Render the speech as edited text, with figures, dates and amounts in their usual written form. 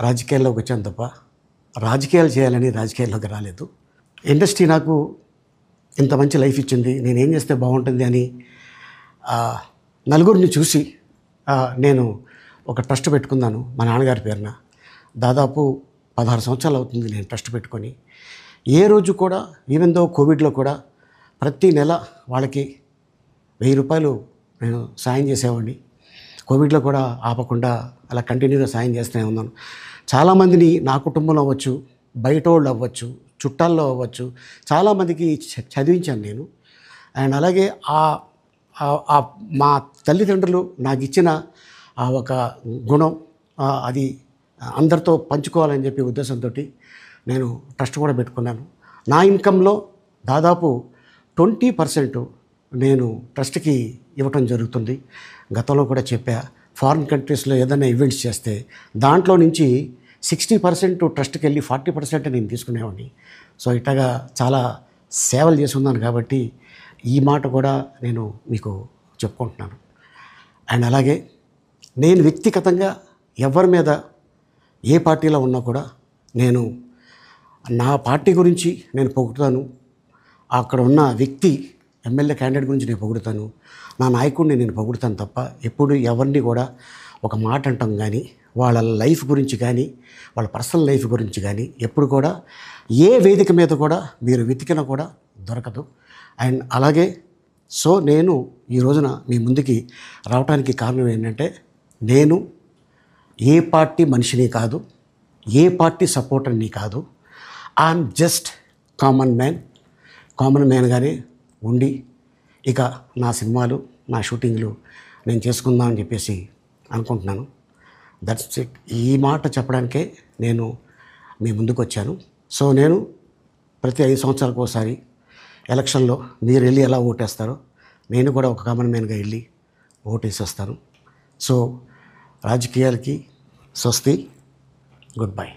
రాజకీయాల్లోకి వచ్చాను తప్ప రాజకీయాలు చేయాలని రాజకీయాల్లోకి రాలేదు. ఇండస్ట్రీ నాకు ఇంత మంచి లైఫ్ ఇచ్చింది, నేనేం చేస్తే బాగుంటుంది అని నలుగురిని చూసి నేను ఒక ట్రస్ట్ పెట్టుకున్నాను మా నాన్నగారి పేరున. దాదాపు 16 సంవత్సరాలు అవుతుంది నేను ట్రస్ట్ పెట్టుకొని. ఏ రోజు కూడా ఈవెన్ దో కోవిడ్లో కూడా ప్రతి నెల వాళ్ళకి 1000 రూపాయలు నేను సాయం చేసేవాడిని. కోవిడ్లో కూడా ఆపకుండా అలా కంటిన్యూగా సాయం చేస్తూనే ఉన్నాను. చాలామందిని నా కుటుంబంలో అవ్వచ్చు, బయట వాళ్ళు అవ్వచ్చు, చుట్టాల్లో అవ్వచ్చు, చాలామందికి చదివించాను నేను. అండ్ అలాగే మా తల్లిదండ్రులు నాకు ఇచ్చిన ఒక గుణం అది అందరితో పంచుకోవాలని చెప్పి ఉద్దేశంతో నేను ట్రస్ట్ కూడా పెట్టుకున్నాను. నా ఇన్కంలో దాదాపు 20% నేను ట్రస్ట్కి ఇవ్వటం జరుగుతుంది. గతంలో కూడా చెప్పా, ఫారిన్ కంట్రీస్లో ఏదైనా ఈవెంట్స్ చేస్తే దాంట్లో నుంచి 60% ట్రస్ట్కి వెళ్ళి 40% నేను తీసుకునేవాడిని. సో ఇట్లాగా చాలా సేవలు చేసి ఉన్నాను కాబట్టి ఈ మాట కూడా నేను మీకు చెప్పుకుంటున్నాను. అండ్ అలాగే నేను వ్యక్తిగతంగా ఎవరి మీద ఏ పార్టీలో ఉన్నా కూడా నేను నా పార్టీ గురించి నేను పొగుడుతాను, అక్కడ ఉన్న వ్యక్తి ఎమ్మెల్యే క్యాండిడేట్ గురించి నేను పొగుడుతాను, నా నాయకుడిని నేను పొగుడుతాను తప్ప ఎప్పుడు ఎవరిని కూడా ఒక మాట అంటాం కానీ వాళ్ళ లైఫ్ గురించి కానీ వాళ్ళ పర్సనల్ లైఫ్ గురించి కానీ ఎప్పుడు కూడా ఏ వేదిక మీద కూడా మీరు వెతికినా కూడా దొరకదు. అండ్ అలాగే సో నేను ఈ రోజున మీ ముందుకి రావడానికి కారణం ఏంటంటే నేను ఏ పార్టీ మనిషిని కాదు, ఏ పార్టీ సపోర్టర్ని కాదు. ఐఎమ్ జస్ట్ కామన్ మ్యాన్గానే ఉండి ఇక నా సినిమాలు నా షూటింగ్లు నేను చేసుకుందామని చెప్పేసి అనుకుంటున్నాను. That's it. ఈ మాట చెప్పడానికే నేను మీ ముందుకు వచ్చాను. సో నేను ప్రతి 5 సంవత్సరాలకు ఒకసారి ఎలక్షన్లో మీరు వెళ్ళి ఎలా ఓటేస్తారో నేను కూడా ఒక కామన్ మ్యాన్గా వెళ్ళి ఓటేసి వస్తాను. సో రాజకీయాలకి స్వస్తి, గుడ్ బై.